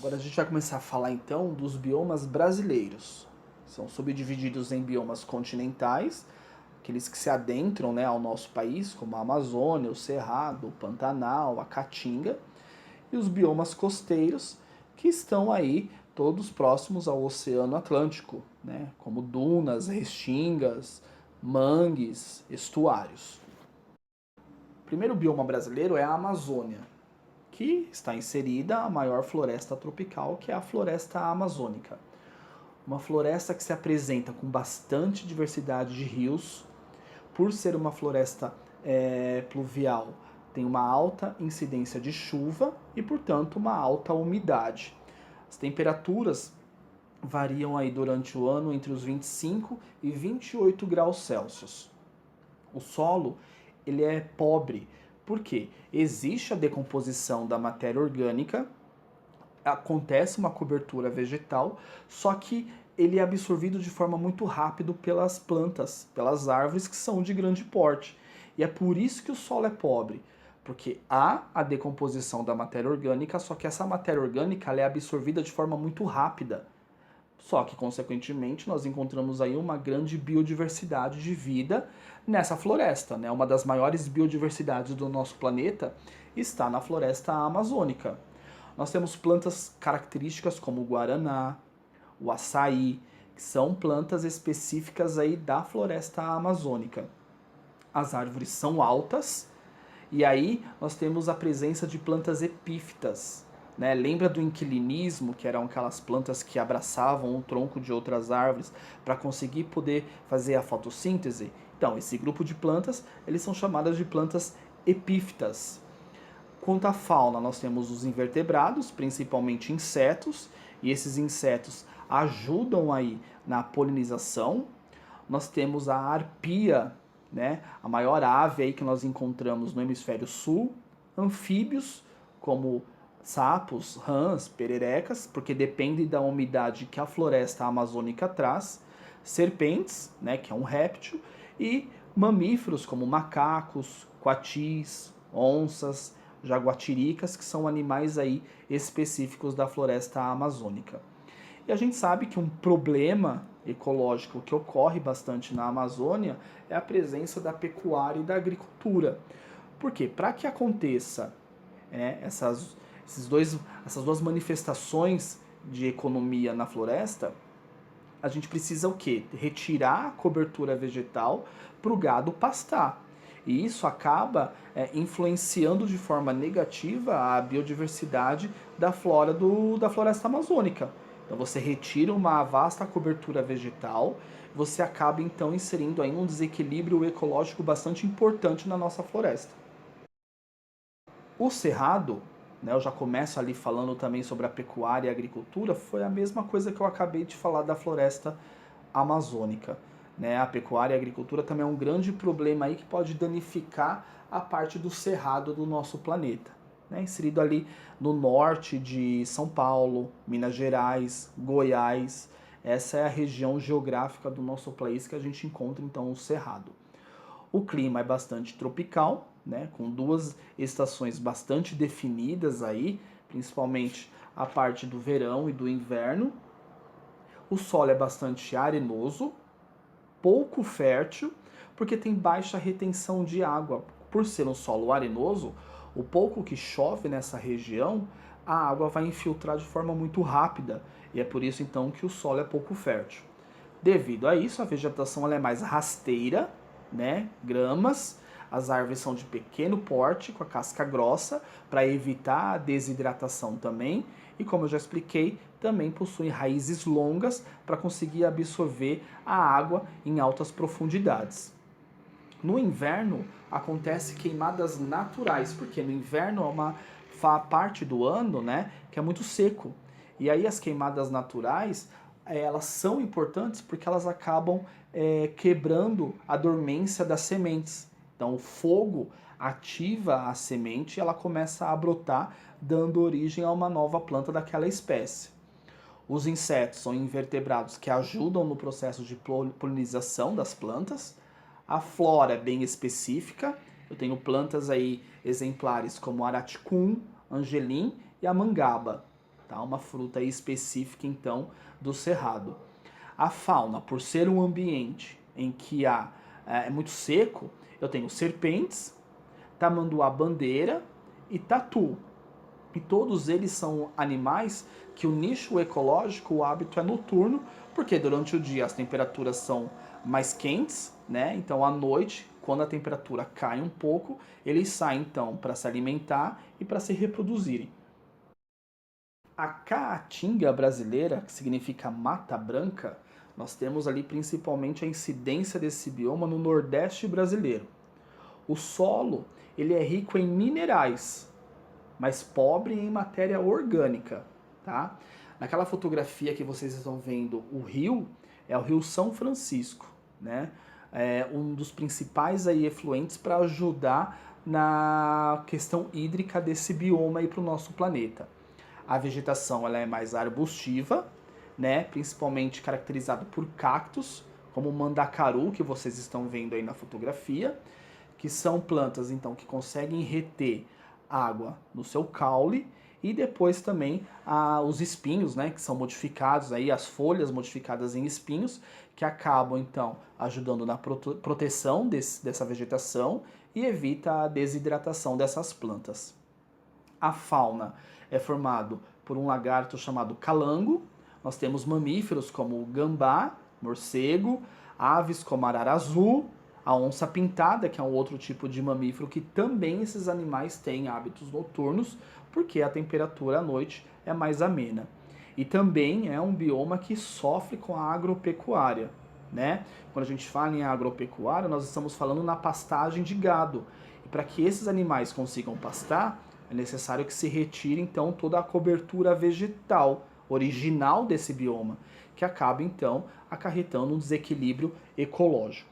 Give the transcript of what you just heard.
Agora a gente vai começar a falar então dos biomas brasileiros. São subdivididos em biomas continentais, aqueles que se adentram, né, ao nosso país, como a Amazônia, o Cerrado, o Pantanal, a Caatinga, e os biomas costeiros, que estão aí todos próximos ao Oceano Atlântico, né, como dunas, restingas, mangues, estuários. O primeiro bioma brasileiro é a Amazônia, que está inserida a maior floresta tropical, que é a floresta amazônica. Uma floresta que se apresenta com bastante diversidade de rios, por ser uma floresta pluvial, tem uma alta incidência de chuva e, portanto, uma alta umidade. As temperaturas variam aí durante o ano entre os 25 e 28 graus Celsius. O solo ele é pobre, porque existe a decomposição da matéria orgânica, acontece uma cobertura vegetal, só que ele é absorvido de forma muito rápida pelas plantas, pelas árvores que são de grande porte. E é por isso que o solo é pobre, porque há a decomposição da matéria orgânica, só que essa matéria orgânica ela é absorvida de forma muito rápida. Só que, consequentemente, nós encontramos aí uma grande biodiversidade de vida nessa floresta, né? Uma das maiores biodiversidades do nosso planeta está na floresta amazônica. Nós temos plantas características como o guaraná, o açaí, que são plantas específicas aí da floresta amazônica. As árvores são altas e aí nós temos a presença de plantas epífitas. Né? Lembra do inquilinismo, que eram aquelas plantas que abraçavam o tronco de outras árvores para conseguir poder fazer a fotossíntese? Então, esse grupo de plantas, eles são chamadas de plantas epífitas. Quanto à fauna, nós temos os invertebrados, principalmente insetos, e esses insetos ajudam aí na polinização. Nós temos a arpia, né, a maior ave aí que nós encontramos no hemisfério sul, anfíbios como sapos, rãs, pererecas, porque depende da umidade que a floresta amazônica traz, serpentes, né, que é um réptil, e mamíferos como macacos, coatis, onças, jaguatiricas, que são animais aí específicos da floresta amazônica. E a gente sabe que um problema ecológico que ocorre bastante na Amazônia é a presença da pecuária e da agricultura. Por quê? Para que aconteça essas duas manifestações de economia na floresta, a gente precisa o quê? Retirar a cobertura vegetal para o gado pastar. E isso acaba influenciando de forma negativa a biodiversidade da flora da floresta amazônica. Então você retira uma vasta cobertura vegetal, você acaba então inserindo aí um desequilíbrio ecológico bastante importante na nossa floresta. O cerrado, né, eu já começo ali falando também sobre a pecuária e a agricultura, foi a mesma coisa que eu acabei de falar da floresta amazônica. Né? A pecuária e a agricultura também é um grande problema aí que pode danificar a parte do cerrado do nosso planeta. Né? Inserido ali no norte de São Paulo, Minas Gerais, Goiás. Essa é a região geográfica do nosso país que a gente encontra então o cerrado. O clima é bastante tropical, né, com duas estações bastante definidas aí, principalmente a parte do verão e do inverno. O solo é bastante arenoso, pouco fértil, porque tem baixa retenção de água. Por ser um solo arenoso, o pouco que chove nessa região, a água vai infiltrar de forma muito rápida, e é por isso então que o solo é pouco fértil. Devido a isso, a vegetação ela é mais rasteira, né? Gramas. As árvores são de pequeno porte, com a casca grossa, para evitar a desidratação também. E como eu já expliquei, também possuem raízes longas para conseguir absorver a água em altas profundidades. No inverno, acontece queimadas naturais, porque no inverno é uma parte do ano, né, que é muito seco. E aí as queimadas naturais, elas são importantes porque elas acabam quebrando a dormência das sementes. Então o fogo ativa a semente e ela começa a brotar, dando origem a uma nova planta daquela espécie. Os insetos são invertebrados que ajudam no processo de polinização das plantas. A flora é bem específica. Eu tenho plantas aí exemplares como araticum, angelim e a mangaba. tá? Uma fruta aí específica então do cerrado. A fauna, por ser um ambiente em que é muito seco, eu tenho serpentes, tamanduá-bandeira e tatu. E todos eles são animais que o nicho ecológico, o hábito é noturno, porque durante o dia as temperaturas são mais quentes, né? Então à noite, quando a temperatura cai um pouco, eles saem então para se alimentar e para se reproduzirem. A caatinga brasileira, que significa mata branca, nós temos ali principalmente a incidência desse bioma no Nordeste brasileiro. O solo, ele é rico em minerais, mas pobre em matéria orgânica, tá? Naquela fotografia que vocês estão vendo, o rio é o Rio São Francisco, né? É um dos principais aí efluentes para ajudar na questão hídrica desse bioma aí para o nosso planeta. A vegetação ela é mais arbustiva, né? Principalmente caracterizada por cactos, como o mandacaru que vocês estão vendo aí na fotografia, que são plantas então que conseguem reter água no seu caule, e depois também os espinhos, né, que são modificados aí, as folhas modificadas em espinhos, que acabam então ajudando na proteção dessa vegetação e evita a desidratação dessas plantas. A fauna é formado por um lagarto chamado calango, nós temos mamíferos como o gambá, morcego, aves como a arara azul, a onça pintada, que é um outro tipo de mamífero que também esses animais têm hábitos noturnos, porque a temperatura à noite é mais amena. E também é um bioma que sofre com a agropecuária, né? Quando a gente fala em agropecuária, nós estamos falando na pastagem de gado. E para que esses animais consigam pastar, é necessário que se retire então toda a cobertura vegetal original desse bioma, que acaba então acarretando um desequilíbrio ecológico.